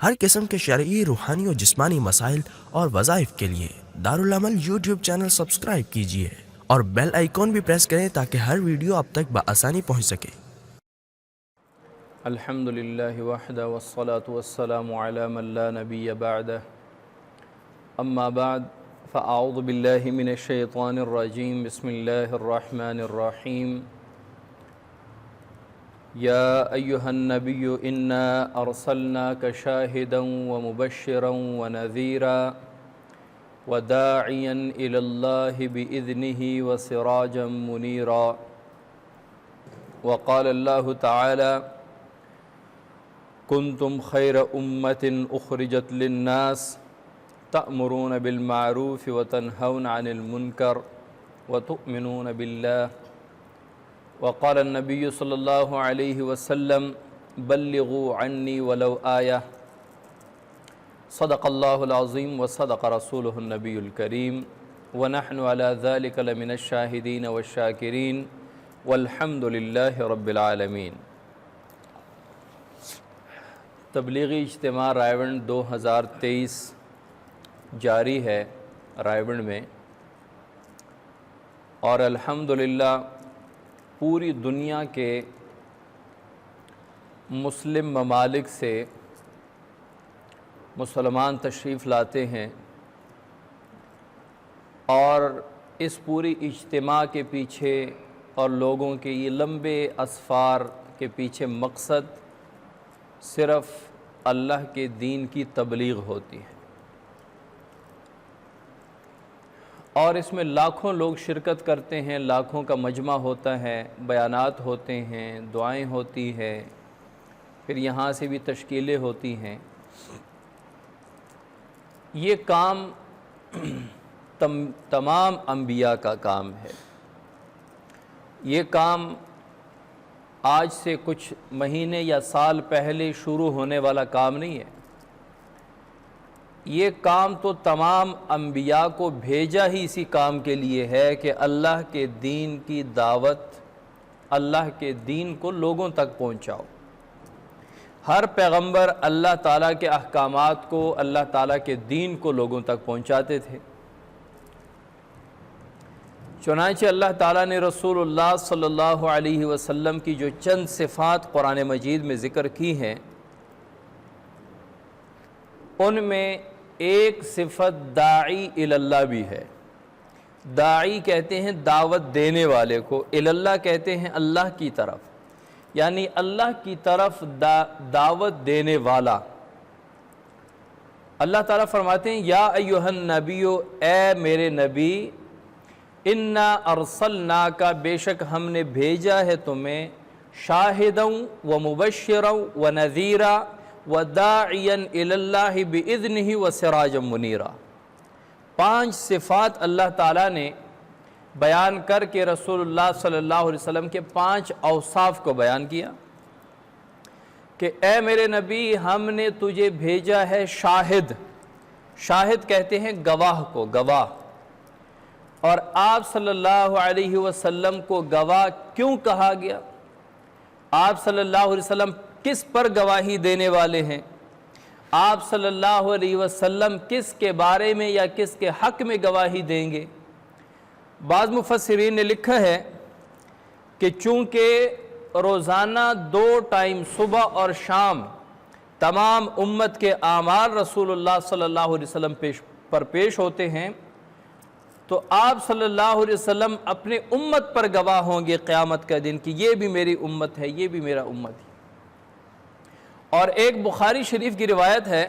ہر قسم کے شرعی، روحانی اور جسمانی مسائل اور وظائف کے لیے دارالعمل یوٹیوب چینل سبسکرائب کیجیے اور بیل آئیکن بھی پریس کریں تاکہ ہر ویڈیو آپ تک بآسانی پہنچ سکے۔ الحمد للہ وحدہ والصلاة والسلام علی من لا نبی بعدہ اما بعد فاعوذ باللہ من الشیطان الرجیم بسم اللہ الرحمن الرحیم یا ایہا النبی انا ارسلناک شاہدا ومبشرا ونذیرا وداعیا الی اللہ بإذنہ وسراجا منیرا وقال اللہ تعالی کنتم خیر امت اخرجت للناس تأمرون بالمعروف وتنہون عن المنکر وتؤمنون باللہ وقال النبی صلی اللہ علیہ وسلم بلغوا عنی ولو آیہ صدق اللہ العظیم وصدق رسولہ النبی الکریم ونحن علی ذلک لمن الشاہدین والشاکرین والحمد للہ رب العالمین۔ تبلیغی اجتماع رائے ونڈ 2023 جاری ہے رائے ونڈ میں، اور الحمدللہ پوری دنیا کے مسلم ممالک سے مسلمان تشریف لاتے ہیں، اور اس پوری اجتماع کے پیچھے اور لوگوں کے یہ لمبے اسفار کے پیچھے مقصد صرف اللہ کے دین کی تبلیغ ہوتی ہے، اور اس میں لاکھوں لوگ شرکت کرتے ہیں، لاکھوں کا مجمع ہوتا ہے، بیانات ہوتے ہیں، دعائیں ہوتی ہیں، پھر یہاں سے بھی تشکیلیں ہوتی ہیں۔ یہ کام تمام انبیاء کا کام ہے۔ یہ کام آج سے کچھ مہینے یا سال پہلے شروع ہونے والا کام نہیں ہے۔ یہ کام تو تمام انبیاء کو بھیجا ہی اسی کام کے لیے ہے کہ اللہ کے دین کی دعوت، اللہ کے دین کو لوگوں تک پہنچاؤ۔ ہر پیغمبر اللہ تعالیٰ کے احکامات کو، اللہ تعالیٰ کے دین کو لوگوں تک پہنچاتے تھے۔ چنانچہ اللہ تعالیٰ نے رسول اللہ صلی اللہ علیہ وسلم کی جو چند صفات قرآن مجید میں ذکر کی ہیں، ان میں ایک صفت داعی الی اللہ بھی ہے۔ داعی کہتے ہیں دعوت دینے والے کو، الی اللہ کہتے ہیں اللہ کی طرف، یعنی اللہ کی طرف دعوت دینے والا۔ اللہ تعالیٰ فرماتے ہیں یا ایہا النبی، اے میرے نبی، انا ارسلناک، بے شک ہم نے بھیجا ہے تمہیں، شاہدا ومبشرا ونذیرا وداعیا الی اللہ باذنہ وسراجا منیرا۔ 5 صفات اللہ تعالیٰ نے بیان کر کے رسول اللہ صلی اللہ علیہ وسلم کے 5 اوصاف کو بیان کیا کہ اے میرے نبی، ہم نے تجھے بھیجا ہے شاہد۔ شاہد کہتے ہیں گواہ کو، گواہ۔ اور آپ صلی اللہ علیہ وسلم کو گواہ کیوں کہا گیا؟ آپ صلی اللہ علیہ وسلم کس پر گواہی دینے والے ہیں؟ آپ صلی اللہ علیہ وسلم کس کے بارے میں یا کس کے حق میں گواہی دیں گے؟ بعض مفسرین نے لکھا ہے کہ چونکہ روزانہ 2 ٹائم صبح اور شام تمام امت کے اعمال رسول اللہ صلی اللہ علیہ وسلم پر پیش ہوتے ہیں، تو آپ صلی اللہ علیہ وسلم اپنے امت پر گواہ ہوں گے قیامت کا دن کہ یہ بھی میری امت ہے، یہ بھی میرا امت ہے۔ اور ایک بخاری شریف کی روایت ہے،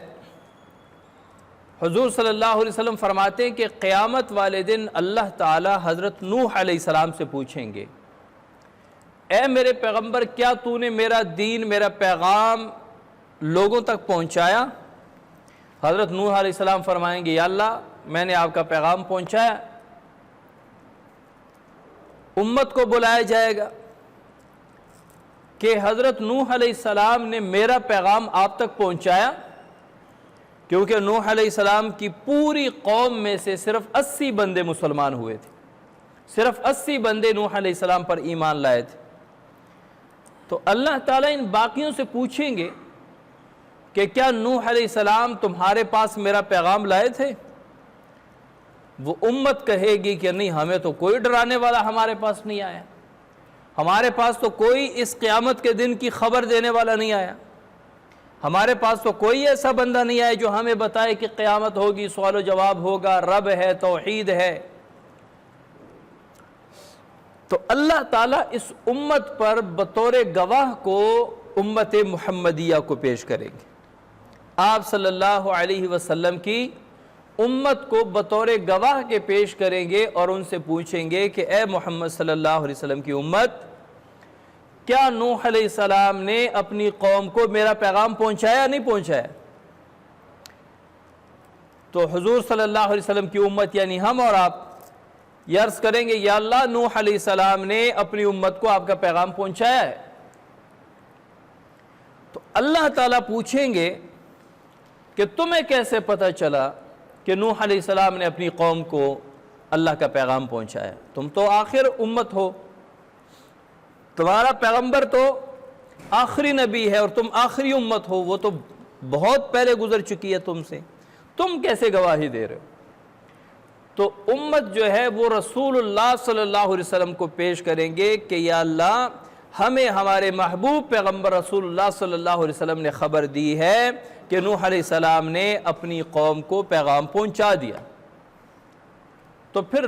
حضور صلی اللہ علیہ وسلم فرماتے ہیں کہ قیامت والے دن اللہ تعالی حضرت نوح علیہ السلام سے پوچھیں گے، اے میرے پیغمبر، کیا تو نے میرا دین، میرا پیغام لوگوں تک پہنچایا؟ حضرت نوح علیہ السلام فرمائیں گے یا اللہ، میں نے آپ کا پیغام پہنچایا۔ امت کو بلایا جائے گا کہ حضرت نوح علیہ السلام نے میرا پیغام آپ تک پہنچایا، کیونکہ نوح علیہ السلام کی پوری قوم میں سے صرف 80 بندے مسلمان ہوئے تھے، صرف 80 بندے نوح علیہ السلام پر ایمان لائے تھے۔ تو اللہ تعالیٰ ان باقیوں سے پوچھیں گے کہ کیا نوح علیہ السلام تمہارے پاس میرا پیغام لائے تھے؟ وہ امت کہے گی کہ نہیں، ہمیں تو کوئی ڈرانے والا ہمارے پاس نہیں آیا، ہمارے پاس تو کوئی اس قیامت کے دن کی خبر دینے والا نہیں آیا، ہمارے پاس تو کوئی ایسا بندہ نہیں آیا جو ہمیں بتائے کہ قیامت ہوگی، سوال و جواب ہوگا، رب ہے، توحید ہے۔ تو اللہ تعالیٰ اس امت پر بطور گواہ کو امت محمدیہ کو پیش کریں گے، آپ صلی اللہ علیہ وسلم کی امت کو بطور گواہ کے پیش کریں گے اور ان سے پوچھیں گے کہ اے محمد صلی اللہ علیہ وسلم کی امت، کیا نوح علیہ السلام نے اپنی قوم کو میرا پیغام پہنچایا نہیں پہنچایا؟ تو حضور صلی اللہ علیہ وسلم کی امت یعنی ہم اور آپ یہ عرض کریں گے، یا اللہ، نوح علیہ السلام نے اپنی امت کو آپ کا پیغام پہنچایا ہے۔ تو اللہ تعالیٰ پوچھیں گے کہ تمہیں کیسے پتہ چلا کہ نوح علیہ السلام نے اپنی قوم کو اللہ کا پیغام پہنچایا؟ تم تو آخر امت ہو، تمہارا پیغمبر تو آخری نبی ہے اور تم آخری امت ہو، وہ تو بہت پہلے گزر چکی ہے تم سے، تم کیسے گواہی دے رہے ہو؟ تو امت جو ہے وہ رسول اللہ صلی اللہ علیہ وسلم کو پیش کریں گے کہ یا اللہ، ہمیں ہمارے محبوب پیغمبر رسول اللہ صلی اللہ علیہ وسلم نے خبر دی ہے کہ نوح علیہ السلام نے اپنی قوم کو پیغام پہنچا دیا۔ تو پھر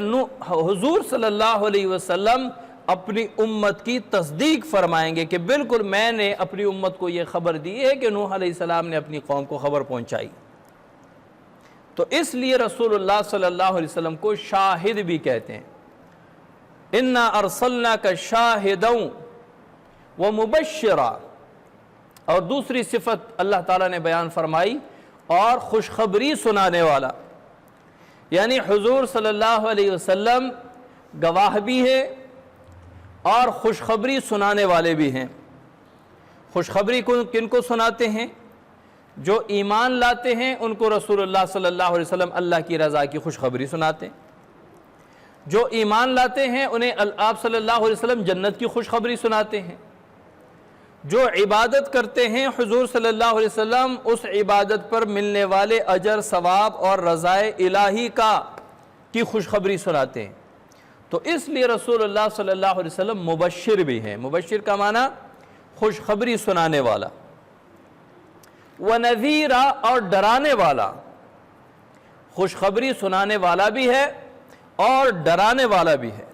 حضور صلی اللہ علیہ وسلم اپنی امت کی تصدیق فرمائیں گے کہ بالکل میں نے اپنی امت کو یہ خبر دی ہے کہ نوح علیہ السلام نے اپنی قوم کو خبر پہنچائی۔ تو اس لیے رسول اللہ صلی اللہ علیہ وسلم کو شاہد بھی کہتے ہیں، اِنَّا أَرْسَلْنَاكَ شَاهِدًا وَمُبَشِّرًا۔ اور دوسری صفت اللہ تعالیٰ نے بیان فرمائی، اور خوشخبری سنانے والا، یعنی حضور صلی اللہ علیہ وسلم گواہ بھی ہے اور خوشخبری سنانے والے بھی ہیں۔ خوشخبری کن کو سناتے ہیں؟ جو ایمان لاتے ہیں ان کو رسول اللہ صلی اللہ علیہ وسلم اللہ کی رضا کی خوشخبری سناتے ہیں۔ جو ایمان لاتے ہیں انہیں آپ صلی اللہ علیہ وسلم جنت کی خوشخبری سناتے ہیں۔ جو عبادت کرتے ہیں حضور صلی اللہ علیہ وسلم اس عبادت پر ملنے والے اجر، ثواب اور رضائے الہی کی خوشخبری سناتے ہیں۔ تو اس لیے رسول اللہ صلی اللہ علیہ وسلم مبشر بھی ہیں۔ مبشر کا معنی خوشخبری سنانے والا، وَنَذِيرًا اور ڈرانے والا۔ خوشخبری سنانے والا بھی ہے اور ڈرانے والا بھی ہے۔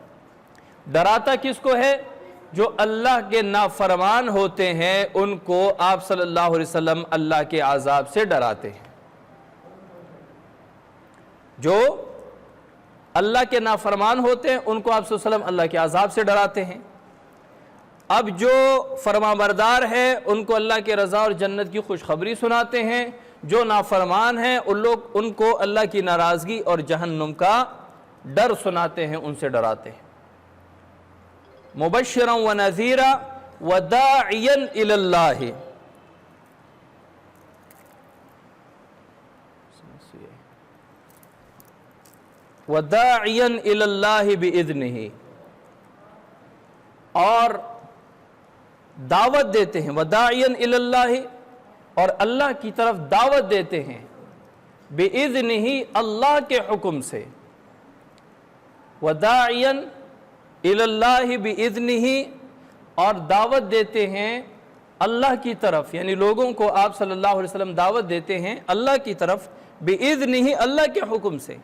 ڈراتا کس کو ہے؟ جو اللہ کے نافرمان ہوتے ہیں ان کو آپ صلی اللہ علیہ وسلم اللہ کے عذاب سے ڈراتے ہیں۔ جو اللہ کے نافرمان ہوتے ہیں ان کو آپ صلی اللہ علیہ وسلم اللہ کے عذاب سے ڈراتے ہیں۔ اب جو فرمانبردار ہے ان کو اللہ کے رضا اور جنت کی خوشخبری سناتے ہیں، جو نافرمان ہیں ان کو اللہ کی ناراضگی اور جہنم کا ڈر سناتے ہیں، ان سے ڈراتے ہیں۔ مبشرا ونذیرا وداعیا الی اللہ۔ وداعیا الی اللہ باذنہ، اور دعوت دیتے ہیں، وداعیا الی اللہ، اور اللہ کی طرف دعوت دیتے ہیں، باذنہ اللہ کے حکم سے، وداعیا الی اللہ باذنہ، اور دعوت دیتے ہیں اللہ کی طرف، یعنی لوگوں کو آپ صلی اللہ علیہ وسلم دعوت دیتے ہیں اللہ کی طرف، باذنہ اللہ کے حکم سے۔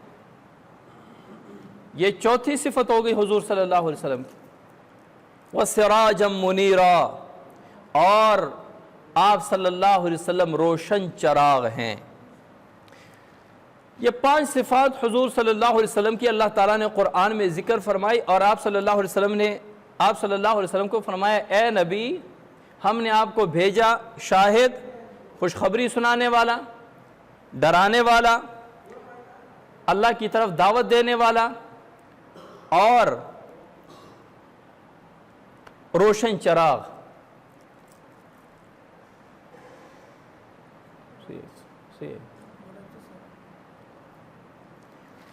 یہ چوتھی صفت ہو گئی حضور صلی اللہ علیہ وسلم کی۔ وَسِرَاجًا مُنِيرًا، اور آپ صلی اللہ علیہ وسلم روشن چراغ ہیں۔ یہ 5 صفات حضور صلی اللہ علیہ وسلم کی اللہ تعالیٰ نے قرآن میں ذکر فرمائی، اور آپ صلی اللہ علیہ وسلم نے آپ صلی اللہ علیہ وسلم کو فرمایا، اے نبی، ہم نے آپ کو بھیجا شاہد، خوشخبری سنانے والا، ڈرانے والا، اللہ کی طرف دعوت دینے والا، اور روشن چراغ۔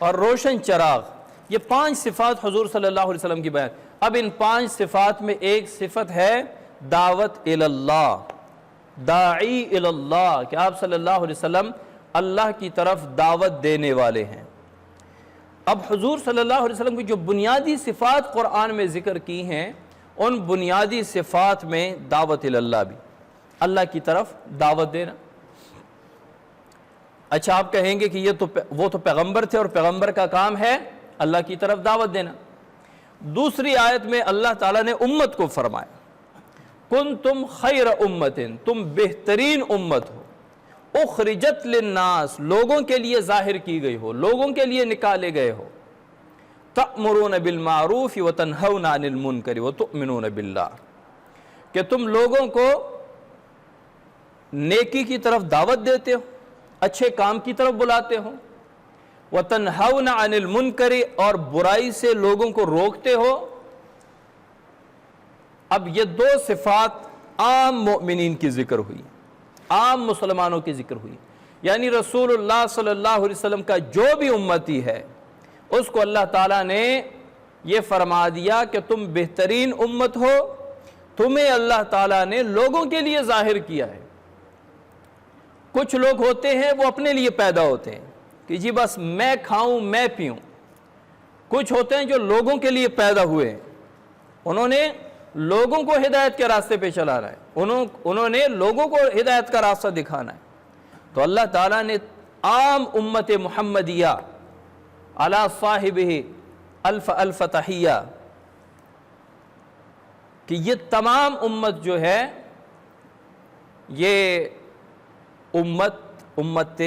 اور روشن چراغ، یہ 5 صفات حضور صلی اللہ علیہ وسلم کی بیان۔ اب ان 5 صفات میں ایک صفت ہے دعوت الی اللہ، داعی الی اللہ، کہ آپ صلی اللہ علیہ وسلم اللہ کی طرف دعوت دینے والے ہیں۔ اب حضور صلی اللہ علیہ وسلم کی جو بنیادی صفات قرآن میں ذکر کی ہیں، ان بنیادی صفات میں دعوت الی اللہ بھی، اللہ کی طرف دعوت دینا۔ اچھا آپ کہیں گے کہ وہ تو پیغمبر تھے اور پیغمبر کا کام ہے اللہ کی طرف دعوت دینا۔ دوسری آیت میں اللہ تعالیٰ نے امت کو فرمایا، کنتم خیر امت، تم بہترین امت ہو، اخرجت للناس، لوگوں کے لیے ظاہر کی گئی ہو، لوگوں کے لیے نکالے گئے ہو، تأمرون بالمعروف وتنہون عن المنکر وتؤمنون باللہ، کہ تم لوگوں کو نیکی کی طرف دعوت دیتے ہو، اچھے کام کی طرف بلاتے ہو، وتنہون عن المنکر، اور برائی سے لوگوں کو روکتے ہو۔ اب یہ دو صفات عام مومنین کی ذکر ہوئی، عام مسلمانوں کی ذکر ہوئی، یعنی رسول اللہ صلی اللہ علیہ وسلم کا جو بھی امتی ہے اس کو اللہ تعالیٰ نے یہ فرما دیا کہ تم بہترین امت ہو، تمہیں اللہ تعالیٰ نے لوگوں کے لیے ظاہر کیا ہے۔ کچھ لوگ ہوتے ہیں وہ اپنے لیے پیدا ہوتے ہیں کہ جی بس میں کھاؤں میں پیوں، کچھ ہوتے ہیں جو لوگوں کے لیے پیدا ہوئے ہیں، انہوں نے لوگوں کو ہدایت کے راستے پہ چلانا ہے، انہوں نے لوگوں کو ہدایت کا راستہ دکھانا ہے۔ تو اللہ تعالیٰ نے عام امت محمدیہ علی صاحبہ الف الف تحیہ، کہ یہ تمام امت جو ہے یہ امت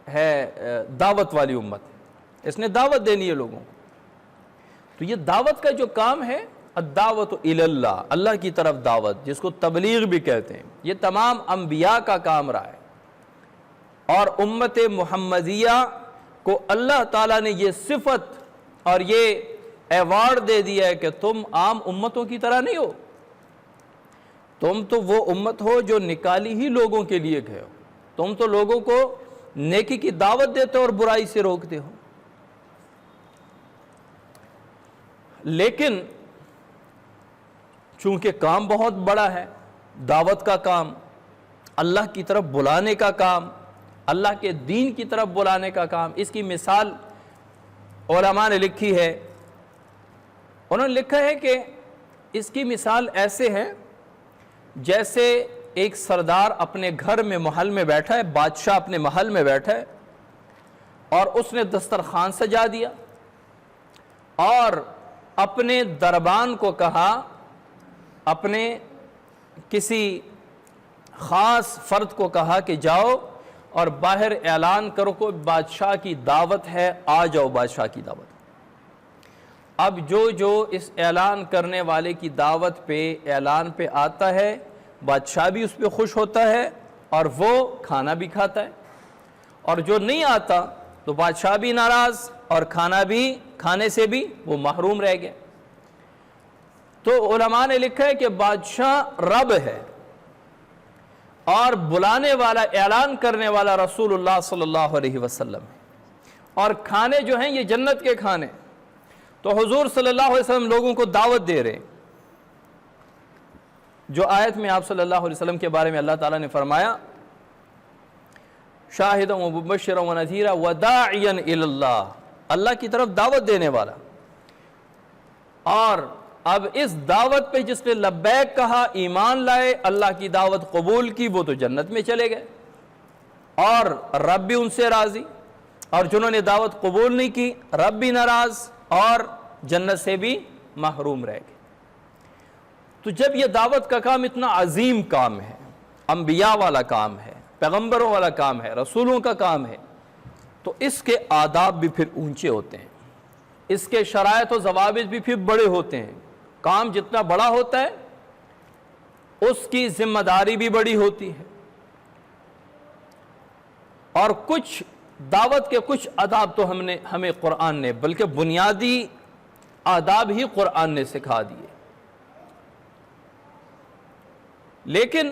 ہے دعوت والی امت ہے، اس نے دعوت دینی ہے لوگوں کو۔ تو یہ دعوت کا جو کام ہے، الدعوت الی اللہ، اللہ کی طرف دعوت، جس کو تبلیغ بھی کہتے ہیں، یہ تمام انبیاء کا کام رہا ہے۔ اور امت محمدیہ کو اللہ تعالیٰ نے یہ صفت اور یہ ایوارڈ دے دیا ہے کہ تم عام امتوں کی طرح نہیں ہو، تم تو وہ امت ہو جو نکالی ہی لوگوں کے لیے گئے ہو، تم تو لوگوں کو نیکی کی دعوت دیتے ہو اور برائی سے روکتے ہو۔ لیکن چونکہ کام بہت بڑا ہے، دعوت کا کام، اللہ کی طرف بلانے کا کام، اللہ کے دین کی طرف بلانے کا کام، اس کی مثال علماء نے لکھی ہے۔ انہوں نے لکھا ہے کہ اس کی مثال ایسے ہے جیسے ایک سردار اپنے گھر میں محل میں بیٹھا ہے، بادشاہ اپنے محل میں بیٹھا ہے، اور اس نے دسترخوان سجا دیا اور اپنے دربان کو کہا، اپنے کسی خاص فرد کو کہا کہ جاؤ اور باہر اعلان کرو کہ بادشاہ کی دعوت ہے، آ جاؤ بادشاہ کی دعوت۔ اب جو اس اعلان کرنے والے کی دعوت پہ اعلان پہ آتا ہے، بادشاہ بھی اس پہ خوش ہوتا ہے اور وہ کھانا بھی کھاتا ہے، اور جو نہیں آتا تو بادشاہ بھی ناراض اور کھانے سے بھی وہ محروم رہ گیا۔ تو علماء نے لکھا ہے کہ بادشاہ رب ہے اور بلانے والا، اعلان کرنے والا رسول اللہ صلی اللہ علیہ وسلم ہے، اور کھانے جو ہیں یہ جنت کے کھانے۔ تو حضور صلی اللہ علیہ وسلم لوگوں کو دعوت دے رہے ہیں۔ جو آیت میں آپ صلی اللہ علیہ وسلم کے بارے میں اللہ تعالیٰ نے فرمایا، شاہدا و مبشرا و نذیرا وداعیا الی اللہ، اللہ کی طرف دعوت دینے والا۔ اور اب اس دعوت پہ جس نے لبیک کہا، ایمان لائے، اللہ کی دعوت قبول کی، وہ تو جنت میں چلے گئے اور رب بھی ان سے راضی، اور جنہوں نے دعوت قبول نہیں کی رب بھی ناراض اور جنت سے بھی محروم رہ گئے۔ تو جب یہ دعوت کا کام اتنا عظیم کام ہے، انبیاء والا کام ہے، پیغمبروں والا کام ہے، رسولوں کا کام ہے، تو اس کے آداب بھی پھر اونچے ہوتے ہیں، اس کے شرائط و ضوابط بھی پھر بڑے ہوتے ہیں۔ کام جتنا بڑا ہوتا ہے اس کی ذمہ داری بھی بڑی ہوتی ہے، اور کچھ دعوت کے کچھ آداب تو ہمیں قرآن نے، بلکہ بنیادی آداب ہی قرآن نے سکھا دیے۔ لیکن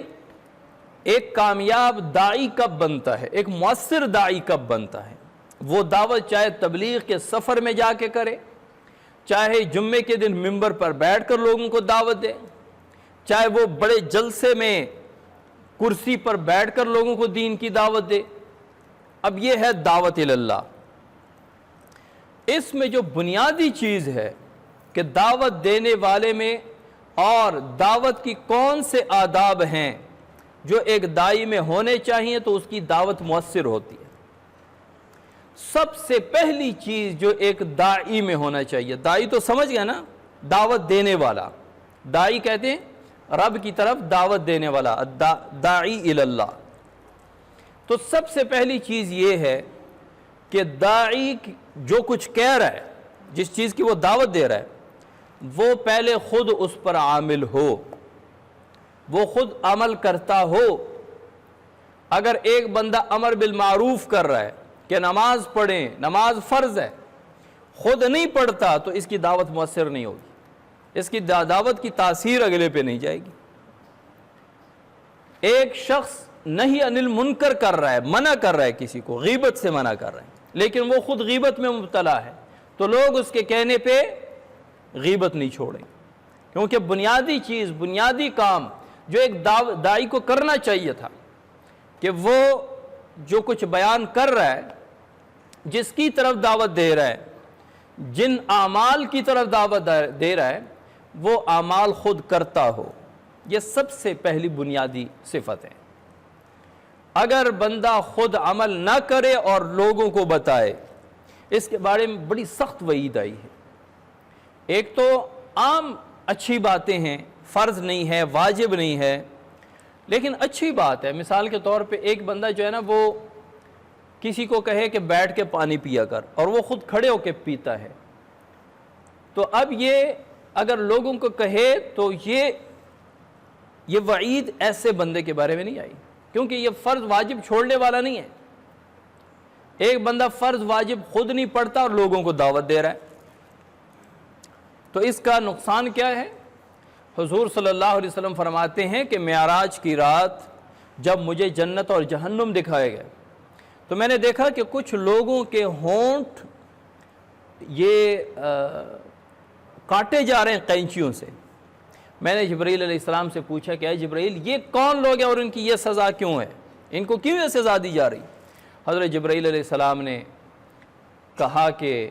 ایک کامیاب داعی کب بنتا ہے، ایک مؤثر داعی کب بنتا ہے؟ وہ دعوت چاہے تبلیغ کے سفر میں جا کے کرے، چاہے جمعے کے دن ممبر پر بیٹھ کر لوگوں کو دعوت دے، چاہے وہ بڑے جلسے میں کرسی پر بیٹھ کر لوگوں کو دین کی دعوت دے۔ اب یہ ہے دعوت اللہ۔ اس میں جو بنیادی چیز ہے کہ دعوت دینے والے میں اور دعوت کی کون سے آداب ہیں جو ایک داعی میں ہونے چاہیے تو اس کی دعوت مؤثر ہوتی ہے۔ سب سے پہلی چیز جو ایک داعی میں ہونا چاہیے، داعی تو سمجھ گیا نا، دعوت دینے والا، داعی کہتے ہیں رب کی طرف دعوت دینے والا، داعی اللہ۔ تو سب سے پہلی چیز یہ ہے کہ داعی جو کچھ کہہ رہا ہے، جس چیز کی وہ دعوت دے رہا ہے، وہ پہلے خود اس پر عامل ہو، وہ خود عمل کرتا ہو۔ اگر ایک بندہ امر بالمعروف کر رہا ہے کہ نماز پڑھیں، نماز فرض ہے، خود نہیں پڑھتا تو اس کی دعوت مؤثر نہیں ہوگی، اس کی دعوت کی تاثیر اگلے پہ نہیں جائے گی۔ ایک شخص نہی عن المنکر کر رہا ہے، منع کر رہا ہے کسی کو، غیبت سے منع کر رہا ہے، لیکن وہ خود غیبت میں مبتلا ہے، تو لوگ اس کے کہنے پہ غیبت نہیں چھوڑیں، کیونکہ بنیادی چیز، بنیادی کام جو ایک داعی کو کرنا چاہیے تھا کہ وہ جو کچھ بیان کر رہا ہے، جس کی طرف دعوت دے رہا ہے، جن اعمال کی طرف دعوت دے رہا ہے، وہ اعمال خود کرتا ہو۔ یہ سب سے پہلی بنیادی صفت ہے۔ اگر بندہ خود عمل نہ کرے اور لوگوں کو بتائے، اس کے بارے میں بڑی سخت وعید آئی ہے۔ ایک تو عام اچھی باتیں ہیں، فرض نہیں ہے، واجب نہیں ہے، لیکن اچھی بات ہے۔ مثال کے طور پہ ایک بندہ جو ہے نا، وہ کسی کو کہے کہ بیٹھ کے پانی پیا کر، اور وہ خود کھڑے ہو کے پیتا ہے، تو اب یہ اگر لوگوں کو کہے تو یہ وعید ایسے بندے کے بارے میں نہیں آئی، کیونکہ یہ فرض واجب چھوڑنے والا نہیں ہے۔ ایک بندہ فرض واجب خود نہیں پڑھتا اور لوگوں کو دعوت دے رہا ہے، تو اس کا نقصان کیا ہے؟ حضور صلی اللہ علیہ وسلم فرماتے ہیں کہ معراج کی رات جب مجھے جنت اور جہنم دکھائے گئے تو میں نے دیکھا کہ کچھ لوگوں کے ہونٹ یہ کاٹے جا رہے ہیں قینچیوں سے۔ میں نے جبرائیل علیہ السلام سے پوچھا کہ اے جبرائیل، یہ کون لوگ ہیں اور ان کی یہ سزا کیوں ہے، ان کو کیوں یہ سزا دی جا رہی؟ حضرت جبرائیل علیہ السلام نے کہا کہ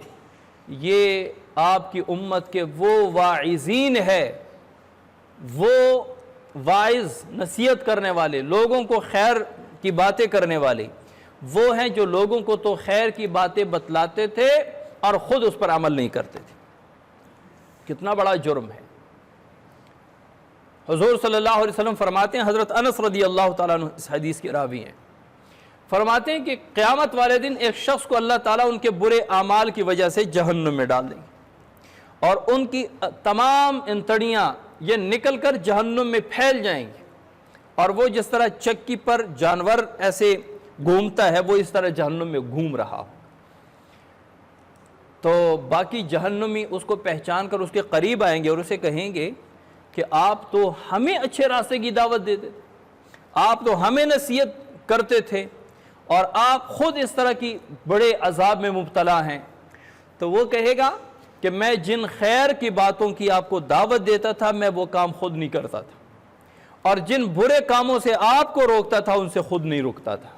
یہ آپ کی امت کے وہ واعظین ہے، وہ واعظ، نصیحت کرنے والے، لوگوں کو خیر کی باتیں کرنے والے، وہ ہیں جو لوگوں کو تو خیر کی باتیں بتلاتے تھے اور خود اس پر عمل نہیں کرتے تھے۔ کتنا بڑا جرم ہے۔ حضور صلی اللہ علیہ وسلم فرماتے ہیں، حضرت انس رضی اللہ تعالیٰ عنہ اس حدیث کے راوی ہیں، فرماتے ہیں کہ قیامت والے دن ایک شخص کو اللہ تعالیٰ ان کے برے اعمال کی وجہ سے جہنم میں ڈال دیں گے، اور ان کی تمام انتڑیاں یہ نکل کر جہنم میں پھیل جائیں گی، اور وہ جس طرح چکی پر جانور ایسے گھومتا ہے، وہ اس طرح جہنم میں گھوم رہا ہو۔ تو باقی جہنمی اس کو پہچان کر اس کے قریب آئیں گے اور اسے کہیں گے کہ آپ تو ہمیں اچھے راستے کی دعوت دیتے، آپ تو ہمیں نصیحت کرتے تھے، اور آپ خود اس طرح کی بڑے عذاب میں مبتلا ہیں۔ تو وہ کہے گا کہ میں جن خیر کی باتوں کی آپ کو دعوت دیتا تھا، میں وہ کام خود نہیں کرتا تھا، اور جن برے کاموں سے آپ کو روکتا تھا ان سے خود نہیں رکتا تھا،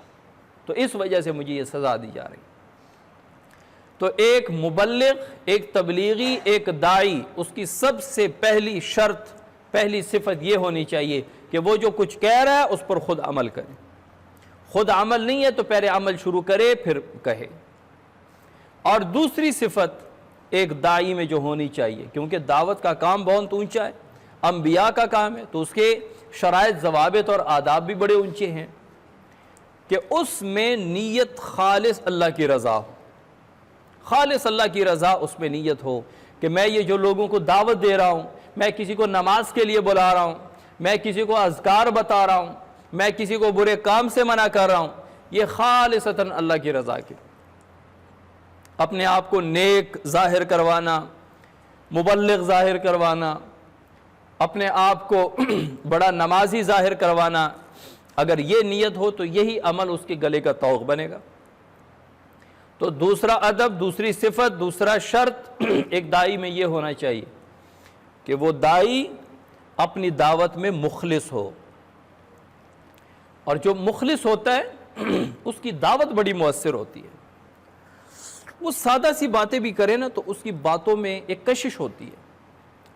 تو اس وجہ سے مجھے یہ سزا دی جا رہی۔ تو ایک مبلغ، ایک تبلیغی، ایک داعی، اس کی سب سے پہلی شرط، پہلی صفت یہ ہونی چاہیے کہ وہ جو کچھ کہہ رہا ہے اس پر خود عمل کرے۔ خود عمل نہیں ہے تو پہلے عمل شروع کرے پھر کہے۔ اور دوسری صفت ایک داعی میں جو ہونی چاہیے، کیونکہ دعوت کا کام بہت اونچا ہے، انبیاء کا کام ہے، تو اس کے شرائط، ضوابط اور آداب بھی بڑے اونچے ہیں، کہ اس میں نیت خالص اللہ کی رضا ہو، خالص اللہ کی رضا اس میں نیت ہو، کہ میں یہ جو لوگوں کو دعوت دے رہا ہوں، میں کسی کو نماز کے لیے بلا رہا ہوں، میں کسی کو اذکار بتا رہا ہوں، میں کسی کو برے کام سے منع کر رہا ہوں، یہ خالصتاً اللہ کی رضا کی، اپنے آپ کو نیک ظاہر کروانا، مبلغ ظاہر کروانا، اپنے آپ کو بڑا نمازی ظاہر کروانا، اگر یہ نیت ہو تو یہی عمل اس کے گلے کا طوق بنے گا۔ تو دوسرا ادب، دوسری صفت، دوسرا شرط ایک داعی میں یہ ہونا چاہیے کہ وہ داعی اپنی دعوت میں مخلص ہو۔ اور جو مخلص ہوتا ہے اس کی دعوت بڑی مؤثر ہوتی ہے. وہ سادہ سی باتیں بھی کرے نا تو اس کی باتوں میں ایک کشش ہوتی ہے,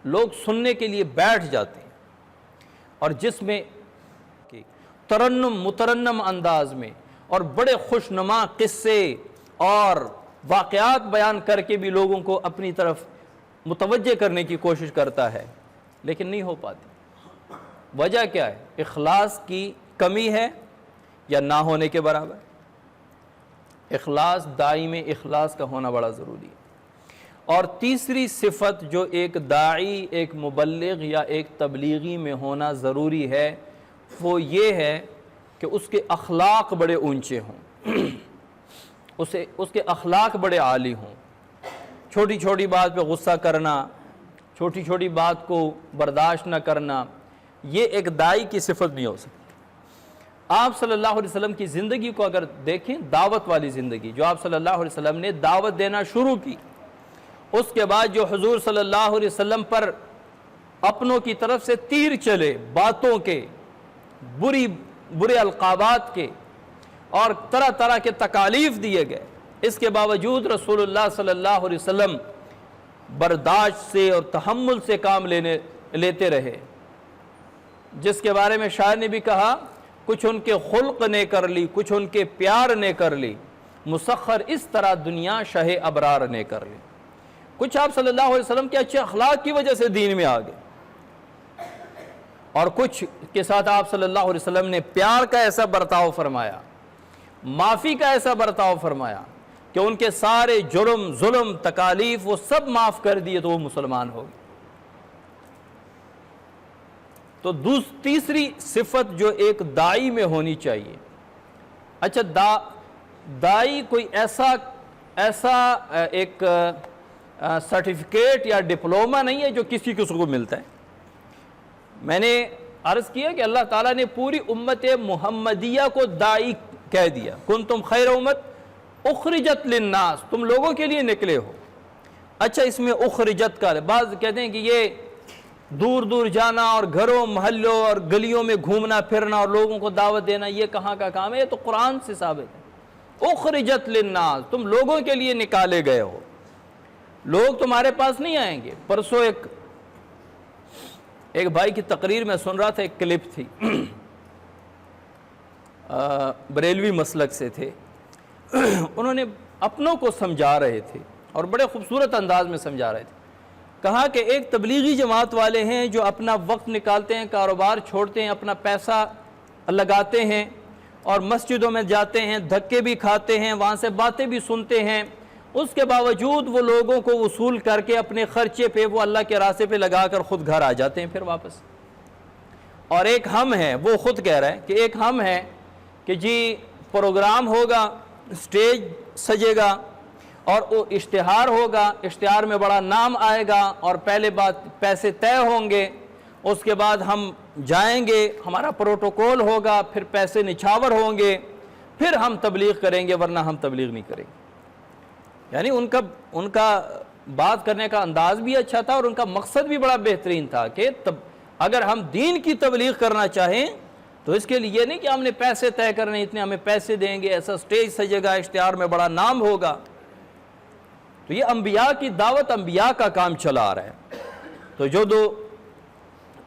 لوگ سننے کے لیے بیٹھ جاتے ہیں, اور جس میں ترنم مترنم انداز میں اور بڑے خوشنما قصے اور واقعات بیان کر کے بھی لوگوں کو اپنی طرف متوجہ کرنے کی کوشش کرتا ہے, لیکن نہیں ہو پاتی. وجہ کیا ہے؟ اخلاص کی کمی ہے یا نہ ہونے کے برابر؟ اخلاص, داعی میں اخلاص کا ہونا بڑا ضروری ہے. اور تیسری صفت جو ایک داعی, ایک مبلغ یا ایک تبلیغی میں ہونا ضروری ہے وہ یہ ہے کہ اس کے اخلاق بڑے اونچے ہوں, اس کے اخلاق بڑے عالی ہوں. چھوٹی چھوٹی بات پہ غصہ کرنا, چھوٹی چھوٹی بات کو برداشت نہ کرنا, یہ ایک داعی کی صفت نہیں ہو سکتی. آپ صلی اللہ علیہ وسلم کی زندگی کو اگر دیکھیں, دعوت والی زندگی جو آپ صلی اللہ علیہ وسلم نے دعوت دینا شروع کی, اس کے بعد جو حضور صلی اللہ علیہ وسلم پر اپنوں کی طرف سے تیر چلے, باتوں کے, برے القابات کے اور طرح طرح کے تکالیف دیے گئے, اس کے باوجود رسول اللہ صلی اللہ علیہ وسلم برداشت سے اور تحمل سے کام لیتے رہے, جس کے بارے میں شاعر نے بھی کہا کچھ ان کے خلق نے کر لی, کچھ ان کے پیار نے کر لی, مسخر اس طرح دنیا شہ ابرار نے کر لی. کچھ آپ صلی اللہ علیہ وسلم کے اچھے اخلاق کی وجہ سے دین میں آ گئے, اور کچھ کے ساتھ آپ صلی اللہ علیہ وسلم نے پیار کا ایسا برتاؤ فرمایا, معافی کا ایسا برتاؤ فرمایا کہ ان کے سارے جرم, ظلم, تکالیف وہ سب معاف کر دیے تو وہ مسلمان ہو گئے. تو تیسری صفت جو ایک داعی میں ہونی چاہیے. اچھا, داعی کوئی ایسا ایک سرٹیفکیٹ یا ڈپلومہ نہیں ہے جو کسی کو ملتا ہے. میں نے عرض کیا کہ اللہ تعالیٰ نے پوری امت محمدیہ کو داعی کہہ دیا, کنتم خیر امت اخرجت للناس, تم لوگوں کے لیے نکلے ہو. اچھا, اس میں اخرجت کا, بعض کہتے ہیں کہ یہ دور دور جانا اور گھروں محلوں اور گلیوں میں گھومنا پھرنا اور لوگوں کو دعوت دینا یہ کہاں کا کام ہے؟ یہ تو قرآن سے ثابت ہے. اخرجت للناس, تم لوگوں کے لیے نکالے گئے ہو, لوگ تمہارے پاس نہیں آئیں گے. پرسوں ایک بھائی کی تقریر میں سن رہا تھا, ایک کلپ تھی, بریلوی مسلک سے تھے, انہوں نے اپنوں کو سمجھا رہے تھے اور بڑے خوبصورت انداز میں سمجھا رہے تھے. کہا کہ ایک تبلیغی جماعت والے ہیں جو اپنا وقت نکالتے ہیں, کاروبار چھوڑتے ہیں, اپنا پیسہ لگاتے ہیں اور مسجدوں میں جاتے ہیں, دھکے بھی کھاتے ہیں, وہاں سے باتیں بھی سنتے ہیں, اس کے باوجود وہ لوگوں کو وصول کر کے اپنے خرچے پہ وہ اللہ کے راستے پہ لگا کر خود گھر آ جاتے ہیں پھر واپس. اور ایک ہم ہیں, وہ خود کہہ رہا ہے کہ ایک ہم ہیں کہ جی پروگرام ہوگا, سٹیج سجے گا اور وہ اشتہار ہوگا, اشتہار میں بڑا نام آئے گا اور پہلے بات پیسے طے ہوں گے, اس کے بعد ہم جائیں گے, ہمارا پروٹوکول ہوگا, پھر پیسے نچھاور ہوں گے, پھر ہم تبلیغ کریں گے, ورنہ ہم تبلیغ نہیں کریں گے. یعنی ان کا بات کرنے کا انداز بھی اچھا تھا اور ان کا مقصد بھی بڑا بہترین تھا کہ اگر ہم دین کی تبلیغ کرنا چاہیں تو اس کے لیے یہ نہیں کہ ہم نے پیسے طے کرنے, اتنے ہمیں پیسے دیں گے, ایسا سٹیج سجے گا, اشتہار میں بڑا نام ہوگا. تو یہ انبیاء کی دعوت, انبیاء کا کام چلا آ رہا ہے. تو جو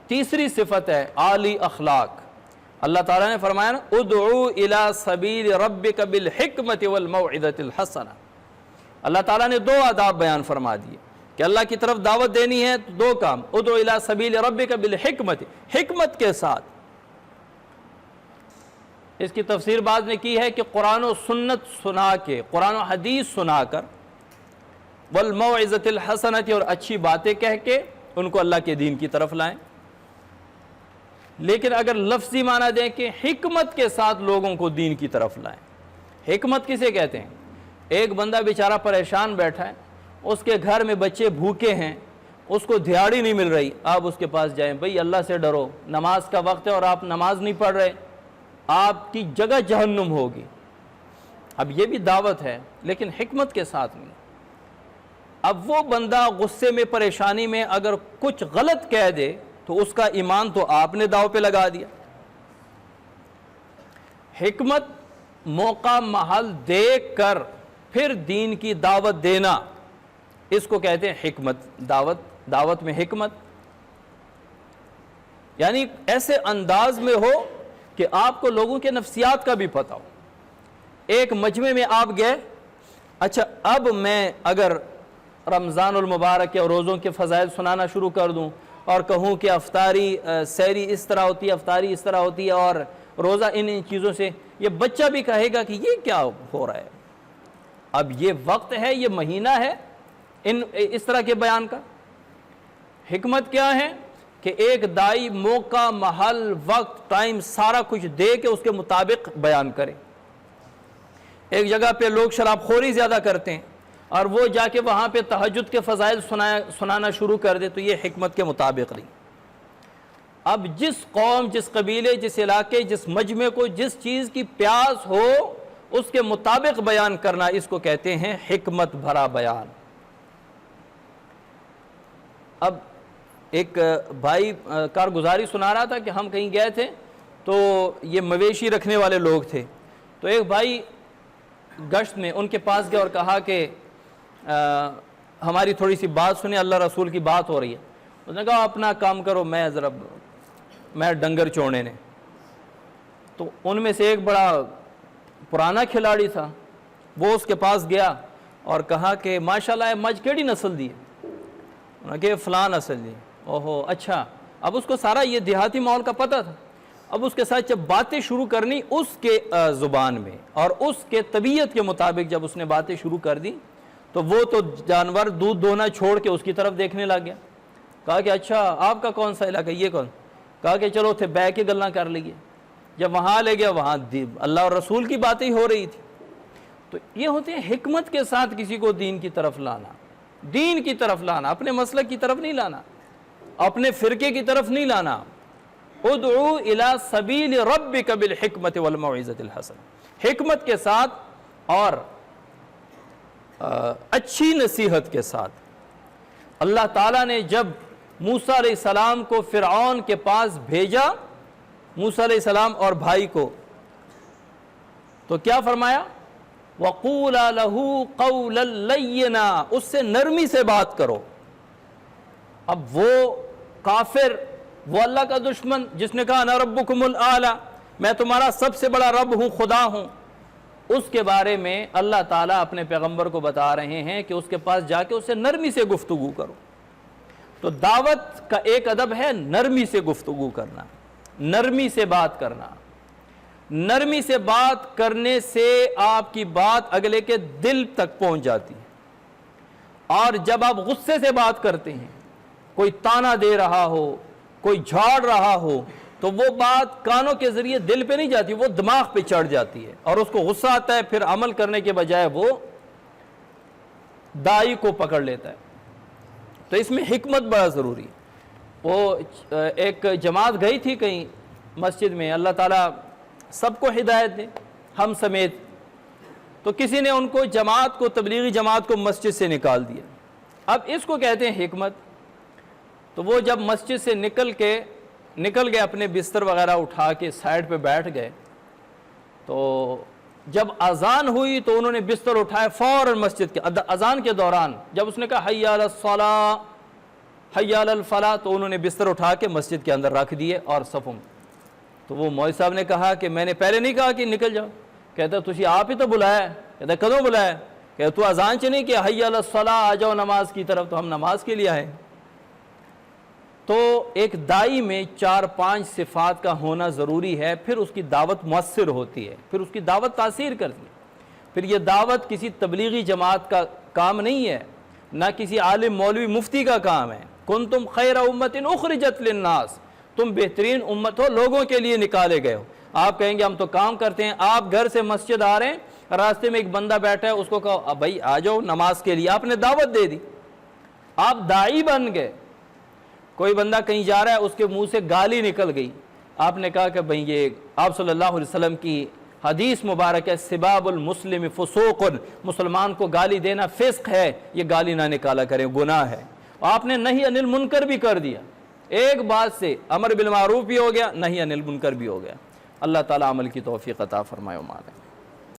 تیسری صفت ہے عالی اخلاق, اللہ تعالیٰ نے فرمایا نا ادعو الی سبیل ربک بالحکمت والموعظۃ الحسنہ. اللہ تعالیٰ نے 2 آداب بیان فرما دیے کہ اللہ کی طرف دعوت دینی ہے تو 2 کام, ادعو الی سبیل ربک بالحکمت, حکمت کے ساتھ. اس کی تفسیر بعض نے کی ہے کہ قرآن و سنت سنا کے, قرآن و حدیث سنا کر, والموعظۃ الحسنۃ, اور اچھی باتیں کہہ کے ان کو اللہ کے دین کی طرف لائیں. لیکن اگر لفظی معنی دیں کہ حکمت کے ساتھ لوگوں کو دین کی طرف لائیں. حکمت کسے کہتے ہیں؟ ایک بندہ بیچارہ پریشان بیٹھا ہے, اس کے گھر میں بچے بھوکے ہیں, اس کو دھیاڑی نہیں مل رہی, آپ اس کے پاس جائیں, بھئی اللہ سے ڈرو, نماز کا وقت ہے اور آپ نماز نہیں پڑھ رہے, آپ کی جگہ جہنم ہوگی. اب یہ بھی دعوت ہے لیکن حکمت کے ساتھ نہیں. اب وہ بندہ غصے میں, پریشانی میں اگر کچھ غلط کہہ دے تو اس کا ایمان تو آپ نے داؤ پہ لگا دیا. حکمت موقع محل دیکھ کر پھر دین کی دعوت دینا، اس کو کہتے ہیں حکمت۔ دعوت میں حکمت یعنی ایسے انداز میں ہو کہ آپ کو لوگوں کے نفسیات کا بھی پتہ ہو۔ ایک مجمع میں آپ گئے، اچھا اب میں اگر رمضان المبارک یا روزوں کے فضائل سنانا شروع کر دوں اور کہوں کہ افطاری سحری اس طرح ہوتی ہے، افطاری اس طرح ہوتی ہے اور روزہ ان چیزوں سے، یہ بچہ بھی کہے گا کہ یہ کیا ہو رہا ہے۔ اب یہ وقت ہے، یہ مہینہ ہے اس طرح کے بیان کا۔ حکمت کیا ہے کہ ایک دائی موقع محل وقت ٹائم سارا کچھ دے کے اس کے مطابق بیان کرے۔ ایک جگہ پہ لوگ شراب خوری زیادہ کرتے ہیں اور وہ جا کے وہاں پہ تہجد کے فضائل سنانا شروع کر دے، تو یہ حکمت کے مطابق نہیں۔ اب جس قوم، جس قبیلے، جس علاقے، جس مجمع کو جس چیز کی پیاس ہو اس کے مطابق بیان کرنا، اس کو کہتے ہیں حکمت بھرا بیان۔ اب ایک بھائی کارگزاری سنا رہا تھا کہ ہم کہیں گئے تھے تو یہ مویشی رکھنے والے لوگ تھے، تو ایک بھائی گشت میں ان کے پاس گیا اور کہا کہ ہماری تھوڑی سی بات سنیں، اللہ رسول کی بات ہو رہی ہے۔ اس نے کہا اپنا کام کرو، میں ڈنگر چوڑنے نے۔ تو ان میں سے ایک بڑا پرانا کھلاڑی تھا، وہ اس کے پاس گیا اور کہا کہ ماشاءاللہ یہ مجھ کیڑی نسل دی ہے؟ انہوں نے کہا فلاں نسل دی۔ اوہو اچھا۔ اب اس کو سارا یہ دیہاتی ماحول کا پتہ تھا۔ اب اس کے ساتھ جب باتیں شروع کرنی اس کے زبان میں اور اس کے طبیعت کے مطابق جب اس نے باتیں شروع کر دی تو وہ تو جانور دودھ دھونا چھوڑ کے اس کی طرف دیکھنے لگ گیا۔ کہا کہ اچھا آپ کا کون سا علاقہ، یہ کون؟ کہا کہ چلو تھے بیٹھ کے گلاں کر لیے۔ جب وہاں لے گیا وہاں اللہ اور رسول کی باتیں ہو رہی تھی۔ تو یہ ہوتے ہیں حکمت کے ساتھ کسی کو دین کی طرف لانا، دین کی طرف لانا، اپنے مسلک کی طرف نہیں لانا، اپنے فرقے کی طرف نہیں لانا۔ ادعو الی سبیل ربک بالحکمت والموعظۃ الحسنہ، حکمت کے ساتھ اور اچھی نصیحت کے ساتھ۔ اللہ تعالیٰ نے جب موسیٰ علیہ السلام کو فرعون کے پاس بھیجا، موسیٰ علیہ السلام اور بھائی کو، تو کیا فرمایا؟ وَقُولَا لَهُ قَوْلًا لَيِّنًا، اس سے نرمی سے بات کرو۔ اب وہ کافر، وہ اللہ کا دشمن جس نے کہا انا ربکم الاعلی، میں تمہارا سب سے بڑا رب ہوں، خدا ہوں، اس کے بارے میں اللہ تعالیٰ اپنے پیغمبر کو بتا رہے ہیں کہ اس کے پاس جا کے اس سے نرمی سے گفتگو کرو۔ تو دعوت کا ایک ادب ہے نرمی سے گفتگو کرنا، نرمی سے بات کرنا۔ نرمی سے بات کرنے سے آپ کی بات اگلے کے دل تک پہنچ جاتی ہے، اور جب آپ غصے سے بات کرتے ہیں، کوئی تانا دے رہا ہو، کوئی جھاڑ رہا ہو، تو وہ بات کانوں کے ذریعے دل پہ نہیں جاتی، وہ دماغ پہ چڑھ جاتی ہے اور اس کو غصہ آتا ہے، پھر عمل کرنے کے بجائے وہ دائی کو پکڑ لیتا ہے۔ تو اس میں حکمت بڑا ضروری ہے۔ وہ ایک جماعت گئی تھی کہیں مسجد میں، اللہ تعالیٰ سب کو ہدایت دے، ہم سمیت، تو کسی نے ان کو جماعت کو، تبلیغی جماعت کو مسجد سے نکال دیا۔ اب اس کو کہتے ہیں حکمت۔ تو وہ جب مسجد سے نکل گئے، اپنے بستر وغیرہ اٹھا کے سائڈ پہ بیٹھ گئے، تو جب اذان ہوئی تو انہوں نے بستر اٹھائے فوراً مسجد کے اذان کے دوران، جب اس نے کہا حی علی الصلاۃ حی علی الفلاح، تو انہوں نے بستر اٹھا کے مسجد کے اندر رکھ دیے اور صفوں میں۔ تو وہ مولوی صاحب نے کہا کہ میں نے پہلے نہیں کہا کہ نکل جاؤ؟ کہتا تجھے آپ ہی تو بلایا۔ کہتا کدوں بلایا؟ کہ تو اذان چ نہیں کہ حی علی الصلاۃ، آ جاؤ نماز کی طرف، تو ہم نماز کے لیے آئے۔ تو ایک دائی میں 4-5 صفات کا ہونا ضروری ہے، پھر اس کی دعوت مؤثر ہوتی ہے، پھر اس کی دعوت تاثیر کرتی ہے۔ پھر یہ دعوت کسی تبلیغی جماعت کا کام نہیں ہے، نہ کسی عالم مولوی مفتی کا کام ہے۔ کنتم خیر امت اخرجت للناس، تم بہترین امت ہو، لوگوں کے لیے نکالے گئے ہو۔ آپ کہیں گے ہم تو کام کرتے ہیں، آپ گھر سے مسجد آ رہے ہیں، راستے میں ایک بندہ بیٹھا ہے، اس کو کہو بھائی آ جاؤ نماز کے لیے، آپ نے دعوت دے دی، آپ داعی بن گئے۔ کوئی بندہ کہیں جا رہا ہے، اس کے منہ سے گالی نکل گئی، آپ نے کہا کہ بھئی یہ آپ صلی اللہ علیہ وسلم کی حدیث مبارک ہے، سباب المسلم فسوق، مسلمان کو گالی دینا فسق ہے، یہ گالی نہ نکالا کریں، گناہ ہے۔ آپ نے نہی عن المنکر بھی کر دیا، ایک بات سے امر بالمعروف بھی ہو گیا، نہی عن المنکر بھی ہو گیا۔ اللہ تعالیٰ عمل کی توفیق عطا فرمائے و مالے۔